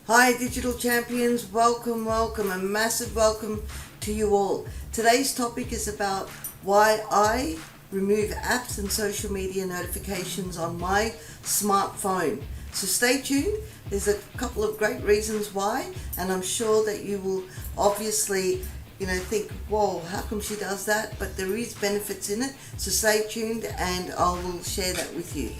Hi digital champions, welcome, a massive welcome to you all. Today's topic is about why I remove apps and social media notifications on my smartphone. So stay tuned, there's a couple of great reasons why, and I'm sure that you will obviously think, whoa, how come she does that? But there is benefits in it, so stay tuned and I will share that with you.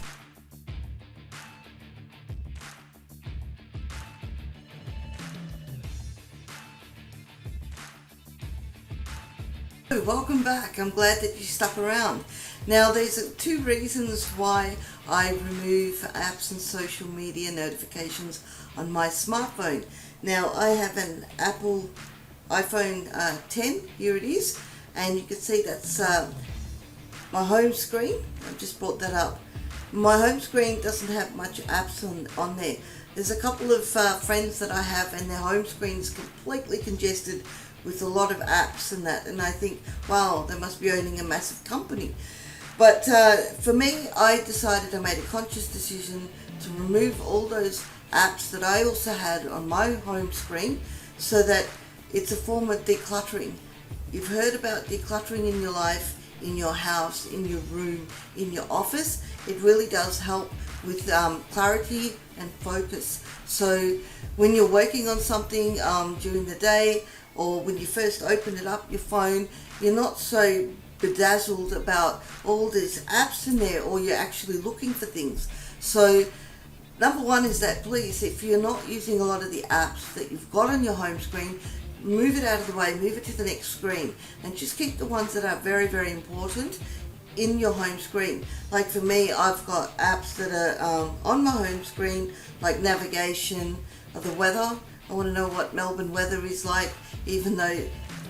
Welcome back. I'm glad that you stuck around. Now, there's two reasons why I remove apps and social media notifications on my smartphone. Now, I have an Apple iPhone 10. Here it is, and you can see that's my home screen. I've just brought that up. My home screen doesn't have much apps on there. There's a couple of friends that I have, and their home screen is completely congested with a lot of apps and that, and I think, wow, they must be owning a massive company. But for me, I made a conscious decision to remove all those apps that I also had on my home screen, so that it's a form of decluttering. You've heard about decluttering in your life, in your house, in your room, in your office. It really does help with clarity and focus. So when you're working on something during the day, or when you first open it up, your phone, you're not so bedazzled about all these apps in there, or you're actually looking for things. So number one is that, please, if you're not using a lot of the apps that you've got on your home screen, move it out of the way, move it to the next screen, and just keep the ones that are very, very important in your home screen. Like for me, I've got apps that are on my home screen, like navigation, or the weather. I want to know what Melbourne weather is like, even though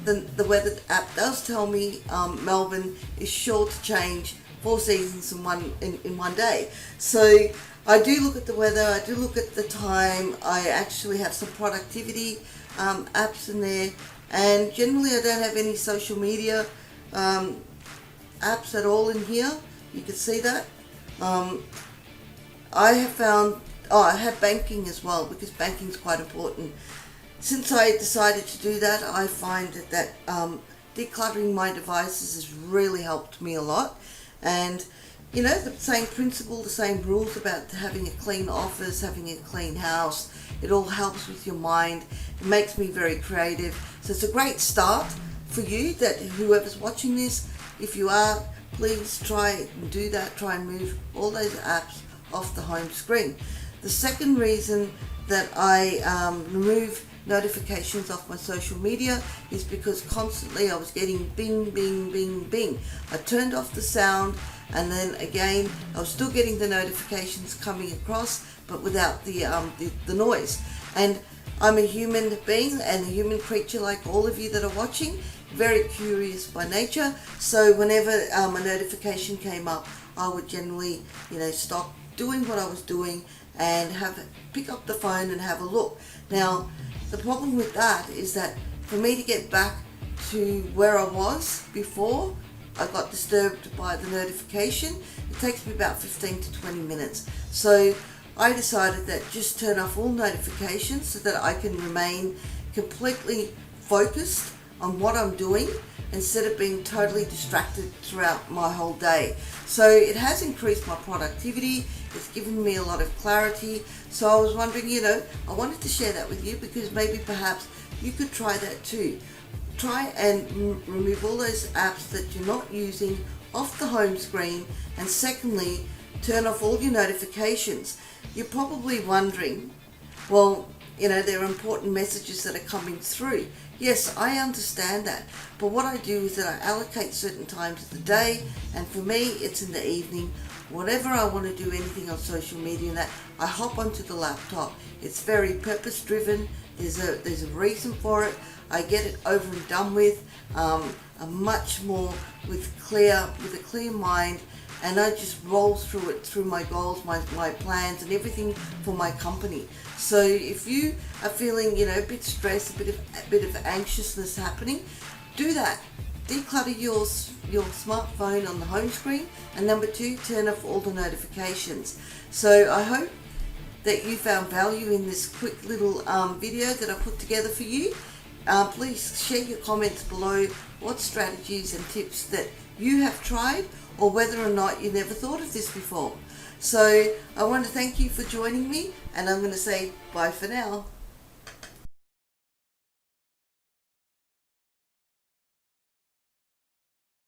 the weather app does tell me Melbourne is sure to change 4 seasons in one day. So I do look at the weather, I do look at the time, I actually have some productivity apps in there, and generally I don't have any social media apps at all in here. You can see that. I have found, I have banking as well, because banking is quite important. Since I decided to do that, I find that decluttering my devices has really helped me a lot. And the same principle, the same rules about having a clean office, having a clean house, it all helps with your mind. It makes me very creative. So it's a great start for you, that whoever's watching this, if you are, please try and do that. Try and move all those apps off the home screen. The second reason that I remove notifications off my social media is because constantly I was getting bing, bing, bing, bing. I turned off the sound, and then again I was still getting the notifications coming across, but without the noise. And I'm a human being and a human creature like all of you that are watching, very curious by nature. So whenever a notification came up, I would generally stop doing what I was doing and pick up the phone and have a look. Now, the problem with that is that for me to get back to where I was before I got disturbed by the notification, it takes me about 15 to 20 minutes. So I decided that just turn off all notifications so that I can remain completely focused on what I'm doing, instead of being totally distracted throughout my whole day. So it has increased my productivity, it's given me a lot of clarity. So I was wondering, I wanted to share that with you, because maybe perhaps you could try that too. Try and remove all those apps that you're not using off the home screen, and secondly, turn off all your notifications. You're probably wondering, well, there are important messages that are coming through. Yes, I understand that, but what I do is that I allocate certain times of the day, and for me it's in the evening. Whatever I want to do, anything on social media and that, I hop onto the laptop. It's very purpose driven. There's a reason for it. I get it over and done with. I'm much more with a clear mind, and I just roll through it, through my goals, my plans, and everything for my company. So if you are feeling, a bit stressed, a bit of anxiousness happening, do that. Declutter your smartphone on the home screen, and number two, turn off all the notifications. So I hope that you found value in this quick little video that I put together for you. Please share your comments below what strategies and tips that you have tried, or whether or not you never thought of this before. So I want to thank you for joining me, and I'm going to say bye for now.